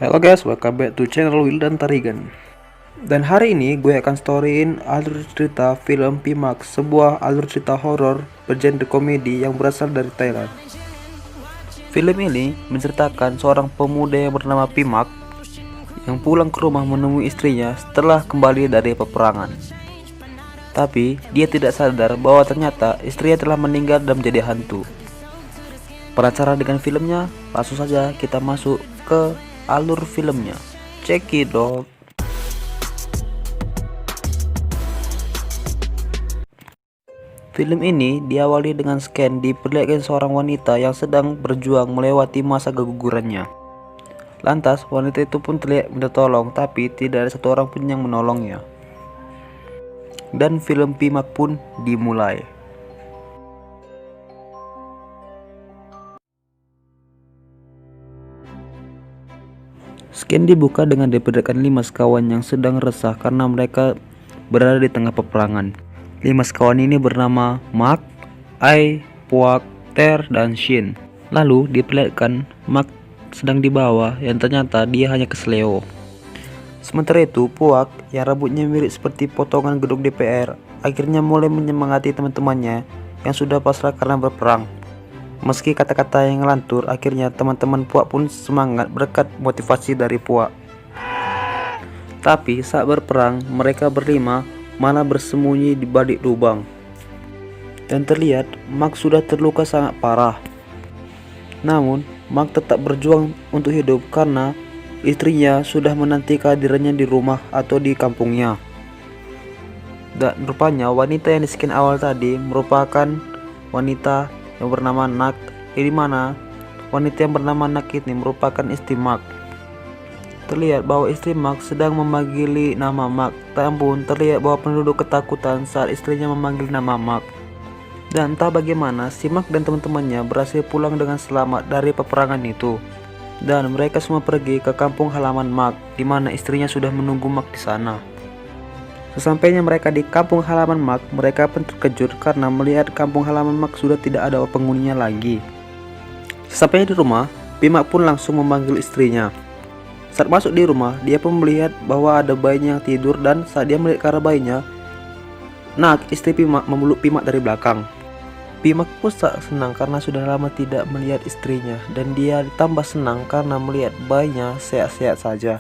Halo guys, welcome back to channel Wildan Tarigan. Dan hari ini gue akan storyin alur cerita film Pimak, sebuah alur cerita horor bergenre komedi yang berasal dari Thailand. Film ini menceritakan seorang pemuda yang bernama Pimak yang pulang ke rumah menemui istrinya setelah kembali dari peperangan. Tapi dia tidak sadar bahwa ternyata istrinya telah meninggal dan menjadi hantu. Penasaran dengan filmnya? Langsung saja kita masuk ke alur filmnya. Check it out. Film ini diawali dengan scan diperlihatkan seorang wanita yang sedang berjuang melewati masa kegugurannya. Lantas wanita itu pun terlihat minta tolong, tapi tidak ada satu orang pun yang menolongnya. Dan film Pimak pun dimulai. Scan dibuka dengan diperlihatkan 5 sekawan yang sedang resah karena mereka berada di tengah peperangan. 5 sekawan ini bernama Mak, Ai, Puak, Ter, dan Shin. Lalu diperlihatkan Mak sedang di bawah yang ternyata dia hanya kesleo. Sementara itu Puak yang rambutnya mirip seperti potongan gedung DPR akhirnya mulai menyemangati teman-temannya yang sudah pasrah karena berperang. Meski kata-kata yang ngelantur, akhirnya teman-teman Puak pun semangat berkat motivasi dari Puak. Tapi saat berperang, mereka berlima malah bersembunyi di balik lubang. Dan terlihat Mak sudah terluka sangat parah. Namun, Mak tetap berjuang untuk hidup karena istrinya sudah menanti kehadirannya di rumah atau di kampungnya. Dan rupanya wanita yang di-scan awal tadi merupakan wanita yang bernama Nak, di mana wanita yang bernama Nak ini merupakan istri Mak. Terlihat bahwa istri Mak sedang memanggili nama Mak. Tak ampun, terlihat bahwa penduduk ketakutan saat istrinya memanggil nama Mak. Dan entah bagaimana si Mak dan teman-temannya berhasil pulang dengan selamat dari peperangan itu. Dan mereka semua pergi ke kampung halaman Mak, di mana istrinya sudah menunggu Mak di sana. Sesampainya mereka di kampung halaman Mak, mereka pun terkejut karena melihat kampung halaman Mak sudah tidak ada penghuninya lagi. Sesampainya di rumah, Pimak pun langsung memanggil istrinya. Saat masuk di rumah, dia pun melihat bahwa ada bayinya yang tidur, dan saat dia melihat ke arah bayinya, Nak, istri Pimak, memeluk Pimak dari belakang. Pimak pun sangat senang karena sudah lama tidak melihat istrinya, dan dia ditambah senang karena melihat bayinya sehat-sehat saja.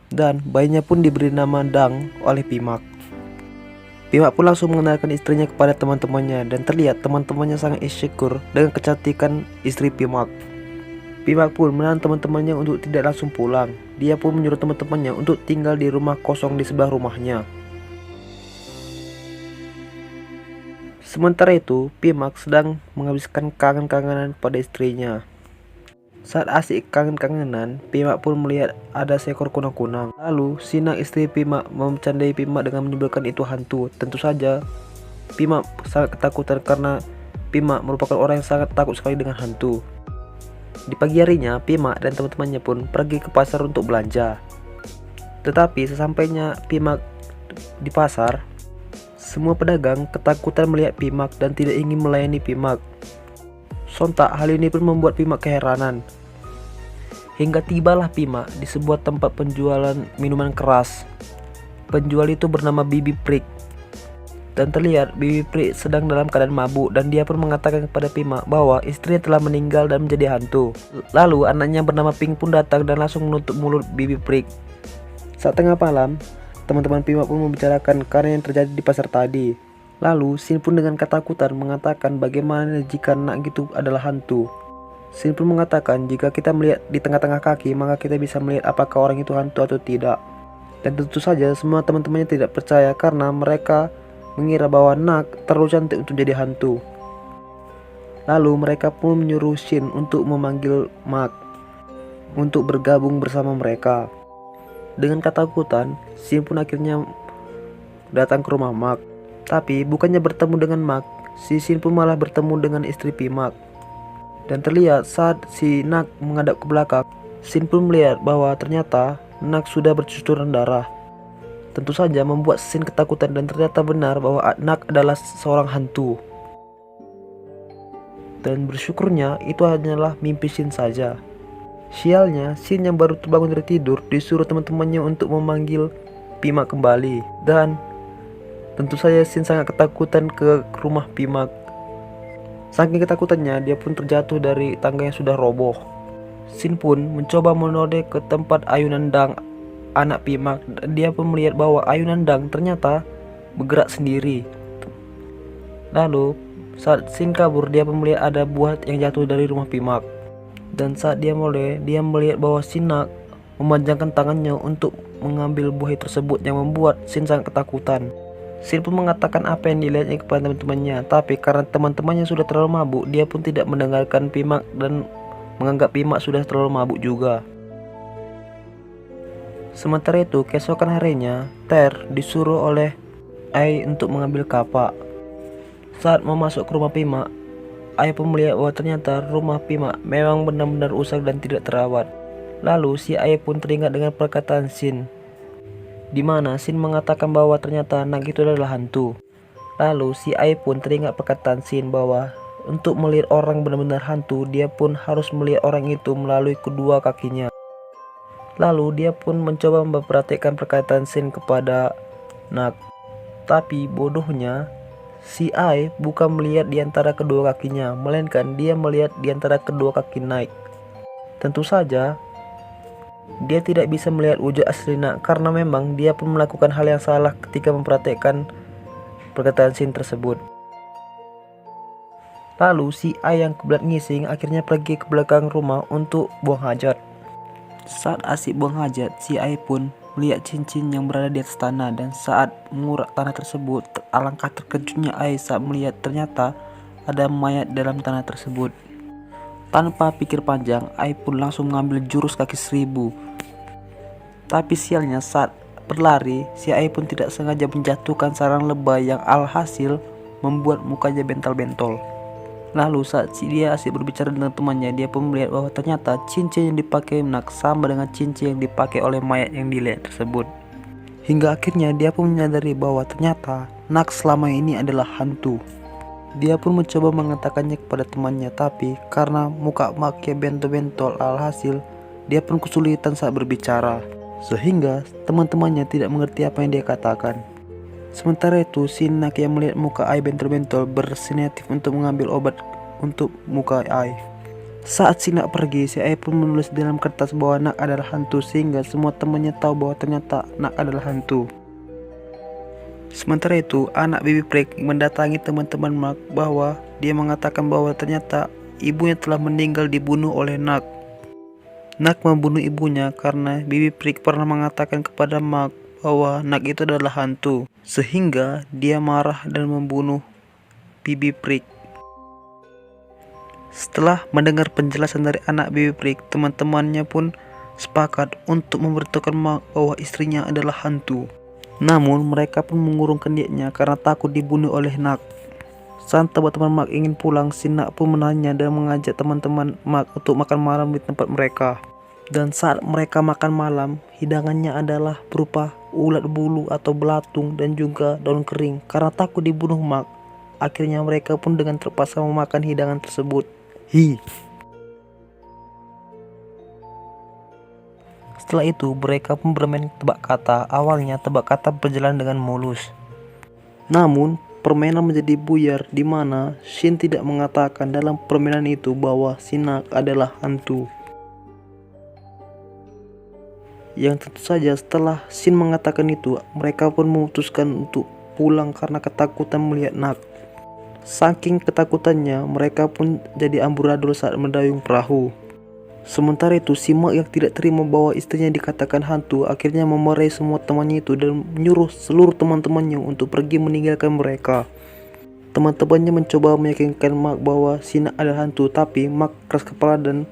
Dan bayinya pun diberi nama Dang oleh Pimak. Pimak pun langsung mengenalkan istrinya kepada teman-temannya, dan terlihat teman-temannya sangat insecure dengan kecantikan istri Pimak. Pimak pun menahan teman-temannya untuk tidak langsung pulang. Dia pun menyuruh teman-temannya untuk tinggal di rumah kosong di sebelah rumahnya. Sementara itu, Pimak sedang menghabiskan kangen-kangenan pada istrinya. Saat asik kangen-kangenan, Pimak pun melihat ada seekor kunang-kunang. Lalu, Sinak istri Pimak membercandai Pimak dengan menyebutkan itu hantu. Tentu saja, Pimak sangat ketakutan karena Pimak merupakan orang yang sangat takut sekali dengan hantu. Di pagi harinya, Pimak dan teman-temannya pun pergi ke pasar untuk belanja. Tetapi sesampainya Pimak di pasar, semua pedagang ketakutan melihat Pimak dan tidak ingin melayani Pimak. Sontak hal ini pun membuat Pimak keheranan. Hingga tibalah Pimak di sebuah tempat penjualan minuman keras. Penjual itu bernama Bibi Prik. Dan terlihat Bibi Prik sedang dalam keadaan mabuk, dan dia pun mengatakan kepada Pimak bahwa istrinya telah meninggal dan menjadi hantu. Lalu anaknya bernama Pink pun datang dan langsung menutup mulut Bibi Prik. Saat tengah malam, teman-teman Pimak pun membicarakan karena yang terjadi di pasar tadi. Lalu Sin pun dengan ketakutan mengatakan bagaimana jika Nak gitu adalah hantu. Sin pun mengatakan jika kita melihat di tengah-tengah kaki, maka kita bisa melihat apakah orang itu hantu atau tidak. Dan tentu saja semua teman-temannya tidak percaya karena mereka mengira bahwa Nak terlalu cantik untuk jadi hantu. Lalu mereka pun menyuruh Shin untuk memanggil Mak untuk bergabung bersama mereka. Dengan ketakutan, Shin pun akhirnya datang ke rumah Mak. Tapi bukannya bertemu dengan Mak, si Shin pun malah bertemu dengan istri Pimak. Dan terlihat saat si Nak menghadap ke belakang, Shin pun melihat bahwa ternyata Nak sudah bercucuran darah. Tentu saja membuat Shin ketakutan, dan ternyata benar bahwa Nak adalah seorang hantu. Dan bersyukurnya itu hanyalah mimpi Shin saja. Sialnya, Shin yang baru terbangun dari tidur disuruh teman-temannya untuk memanggil Pimak kembali. Dan tentu saja Shin sangat ketakutan ke rumah Pimak. Saking ketakutannya, dia pun terjatuh dari tangga yang sudah roboh. Shin pun mencoba menodai ke tempat ayunan dang anak Pimak. Dia pun melihat bahwa ayunan dang ternyata bergerak sendiri. Lalu saat Shin kabur, dia pun melihat ada buah yang jatuh dari rumah Pimak. Dan saat dia melihat bahwa Shinnok memanjangkan tangannya untuk mengambil buah tersebut yang membuat Shin sangat ketakutan. Shin pun mengatakan apa yang dilihatnya kepada teman-temannya, tapi karena teman-temannya sudah terlalu mabuk, dia pun tidak mendengarkan Pimak dan menganggap Pimak sudah terlalu mabuk juga. Sementara itu, keesokan harinya, Ter disuruh oleh Ai untuk mengambil kapak. Saat mau masuk ke rumah Pimak, Ai pun melihat bahwa ternyata rumah Pimak memang benar-benar rusak dan tidak terawat. Lalu si Ai pun teringat dengan perkataan Shin, di mana Shin mengatakan bahwa ternyata anak itu adalah hantu. Lalu si Ai pun teringat perkataan Shin bahwa untuk melihat orang benar-benar hantu, dia pun harus melihat orang itu melalui kedua kakinya. Lalu dia pun mencoba memperhatikan perkataan Shin kepada Nak. Tapi bodohnya, si Ai bukan melihat di antara kedua kakinya, melainkan dia melihat di antara kedua kaki Nike. Tentu saja, dia tidak bisa melihat wujud asli Nak karena memang dia pun melakukan hal yang salah ketika memperhatikan perkataan Shin tersebut. Lalu si Ai yang kebelat ngising akhirnya pergi ke belakang rumah untuk buang hajat. Saat asik buang hajat, si Ai pun melihat cincin yang berada di atas tanah, dan saat mengurak tanah tersebut, alangkah terkejutnya Ai saat melihat ternyata ada mayat dalam tanah tersebut. Tanpa pikir panjang, Ai pun langsung mengambil jurus kaki 1000. Tapi sialnya, saat berlari, si Ai pun tidak sengaja menjatuhkan sarang lebah yang alhasil membuat mukanya bentol-bentol. Lalu saat dia asik berbicara dengan temannya, dia pun melihat bahwa ternyata cincin yang dipakai Nak sama dengan cincin yang dipakai oleh mayat yang dilihat tersebut. Hingga akhirnya dia pun menyadari bahwa ternyata Nak selama ini adalah hantu. Dia pun mencoba mengatakannya kepada temannya, tapi karena muka maknya bentol-bentol, alhasil dia pun kesulitan saat berbicara, sehingga teman-temannya tidak mengerti apa yang dia katakan. Sementara itu, si Nak yang melihat muka Ai bentol-bentol berinisiatif untuk mengambil obat untuk muka Ai. Saat si Nak pergi, si Ai pun menulis di dalam kertas bahwa Nak adalah hantu, sehingga semua temannya tahu bahwa ternyata Nak adalah hantu. Sementara itu, anak Bibi Prik mendatangi teman-teman Mark bahwa dia mengatakan bahwa ternyata ibunya telah meninggal dibunuh oleh Nak. Nak membunuh ibunya karena Bibi Prik pernah mengatakan kepada Mark bahwa Nak itu adalah hantu, sehingga dia marah dan membunuh Bibi Prik. Setelah mendengar penjelasan dari anak Bibi Prik, teman-temannya pun sepakat untuk memberitahukan Mark bahwa istrinya adalah hantu. Namun mereka pun mengurungkan niatnya karena takut dibunuh oleh Nak. Saat teman-teman Mark ingin pulang, si Nak pun menanya dan mengajak teman-teman Mark untuk makan malam di tempat mereka. Dan saat mereka makan malam, hidangannya adalah berupa ulat bulu atau belatung dan juga daun kering. Karena takut dibunuh Mark, akhirnya mereka pun dengan terpaksa memakan hidangan tersebut. Setelah itu, mereka pun bermain tebak kata. Awalnya tebak kata berjalan dengan mulus. Namun, permainan menjadi buyar di mana Shin tidak mengatakan dalam permainan itu bahwa si Nak adalah hantu. Yang tentu saja setelah Shin mengatakan itu, mereka pun memutuskan untuk pulang karena ketakutan melihat Nak. Saking ketakutannya, mereka pun jadi amburadul saat mendayung perahu. Sementara itu, si Mark yang tidak terima bahwa istrinya dikatakan hantu akhirnya memarahi semua temannya itu dan menyuruh seluruh teman-temannya untuk pergi meninggalkan mereka. Teman-temannya mencoba meyakinkan Mark bahwa si Nak adalah hantu, tapi Mark keras kepala dan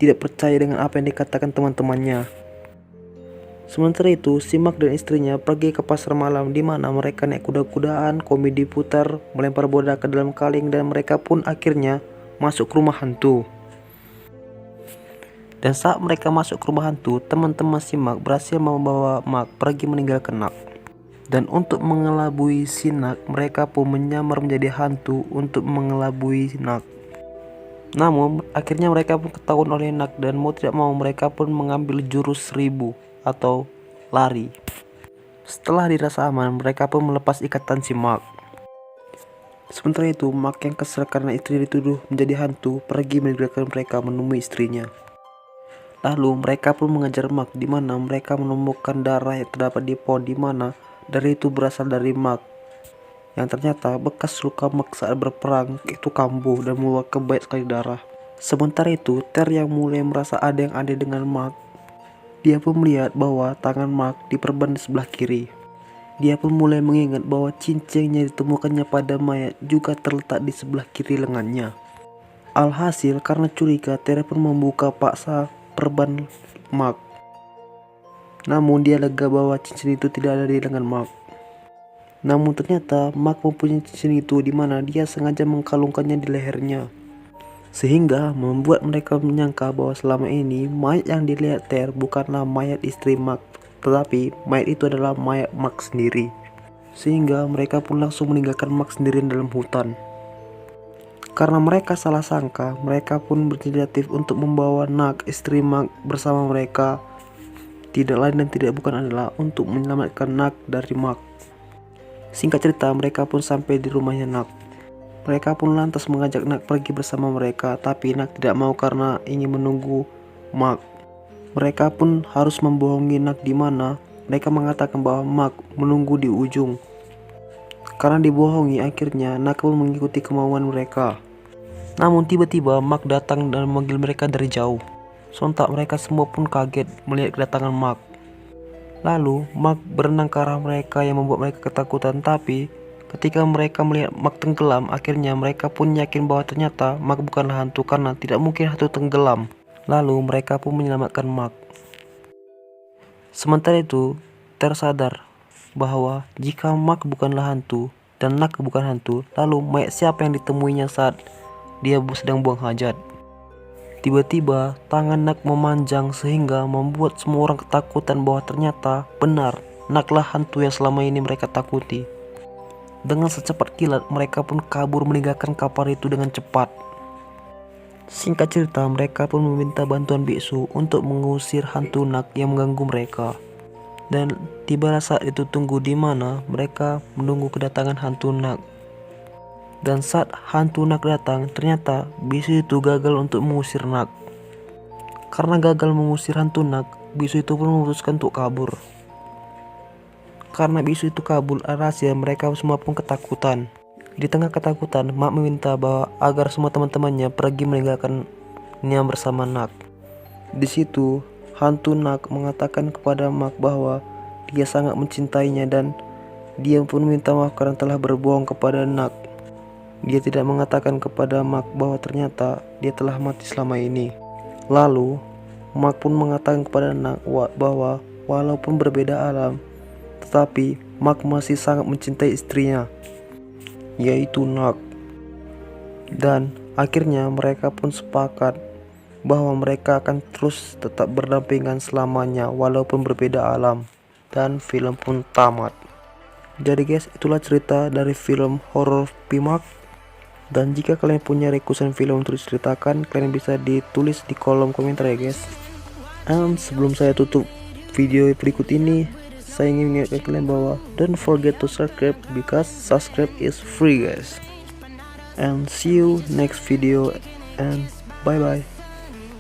tidak percaya dengan apa yang dikatakan teman-temannya. Sementara itu, si Mark dan istrinya pergi ke pasar malam di mana mereka naik kuda-kudaan, komedi putar, melempar bola ke dalam kaleng, dan mereka pun akhirnya masuk ke rumah hantu. Dan saat mereka masuk ke rumah hantu, teman-teman si Mark berhasil membawa Mark pergi meninggalkan Nak. Dan untuk mengelabui si Nak, mereka pun menyamar menjadi hantu untuk mengelabui Nak. Namun akhirnya mereka pun ketahuan oleh Nak, dan mau tidak mau mereka pun mengambil jurus 1000 atau lari. Setelah dirasa aman, mereka pun melepas ikatan si Mark. Sementara itu, Mark yang kesal karena istrinya dituduh menjadi hantu pergi meninggalkan mereka menemui istrinya. Lalu mereka pun mengejar Mark, di mana mereka menemukan darah yang terdapat di pohon, di mana darah itu berasal dari Mark. Yang ternyata bekas luka Mark saat berperang itu kambuh dan mengeluarkan banyak sekali darah. Sementara itu, Ter yang mulai merasa ada yang aneh dengan Mark. Dia pun melihat bahwa tangan Mark diperban di sebelah kiri. Dia pun mulai mengingat bahwa cincin yang ditemukannya pada mayat juga terletak di sebelah kiri lengannya. Alhasil karena curiga, Ter pun membuka paksa perban Mark. Namun dia lega bahwa cincin itu tidak ada di lengan Mark. Namun ternyata Mark mempunyai cincin itu, di mana dia sengaja mengkalungkannya di lehernya, sehingga membuat mereka menyangka bahwa selama ini mayat yang dilihat Ter bukanlah mayat istri Mark, tetapi mayat itu adalah mayat Mark sendiri. Sehingga mereka pun langsung meninggalkan Mark sendirian dalam hutan. Karena mereka salah sangka, mereka pun berinisiatif untuk membawa Nak, istri Mark, bersama mereka. Tidak lain dan tidak bukan adalah untuk menyelamatkan Nak dari Mark. Singkat cerita, mereka pun sampai di rumahnya Nak. Mereka pun lantas mengajak Nak pergi bersama mereka, tapi Nak tidak mau karena ingin menunggu Mark. Mereka pun harus membohongi Nak, di mana mereka mengatakan bahwa Mark menunggu di ujung. Karena dibohongi, akhirnya Nak pun mengikuti kemauan mereka. Namun tiba-tiba Mark datang dan memanggil mereka dari jauh. Sontak mereka semua pun kaget melihat kedatangan Mark. Lalu Mark berenang ke arah mereka yang membuat mereka ketakutan, tapi ketika mereka melihat Mark tenggelam, akhirnya mereka pun yakin bahwa ternyata Mark bukanlah hantu karena tidak mungkin hantu tenggelam. Lalu mereka pun menyelamatkan Mark. Sementara itu, Ter sadar bahwa jika Mark bukanlah hantu dan Nak bukan hantu, lalu mayat siapa yang ditemuinya saat dia sedang buang hajat? Tiba-tiba tangan Nak memanjang sehingga membuat semua orang ketakutan bahwa ternyata benar Naklah hantu yang selama ini mereka takuti. Dengan secepat kilat mereka pun kabur meninggalkan kapal itu dengan cepat. Singkat cerita, mereka pun meminta bantuan biksu untuk mengusir hantu Nak yang mengganggu mereka. Dan tibalah saat itu tunggu, di mana mereka menunggu kedatangan hantu Nak. Dan saat hantu Nak datang, ternyata bisu itu gagal untuk mengusir Nak. Karena gagal mengusir hantu Nak, bisu itu pun memutuskan untuk kabur. Karena bisu itu kabur, rahasia mereka semua pun ketakutan. Di tengah ketakutan, Mark meminta bahwa agar semua teman-temannya pergi meninggalkannya bersama Nak. Di situ, hantu Nak mengatakan kepada Mark bahwa dia sangat mencintainya dan dia pun minta maaf karena telah berbohong kepada Nak. Dia tidak mengatakan kepada Mark bahwa ternyata dia telah mati selama ini. Lalu, Mark pun mengatakan kepada Nak bahwa walaupun berbeda alam, tetapi Mark masih sangat mencintai istrinya, yaitu Nak. Dan akhirnya mereka pun sepakat bahwa mereka akan terus tetap berdampingan selamanya walaupun berbeda alam. Dan film pun tamat. Jadi guys, itulah cerita dari film horor P-Mark. Dan jika kalian punya requestan film untuk diceritakan, kalian bisa ditulis di kolom komentar ya guys. Sebelum saya tutup video berikut ini, saya ingin mengingatkan kalian bahwa don't forget to subscribe because subscribe is free guys. And see you next video and bye bye.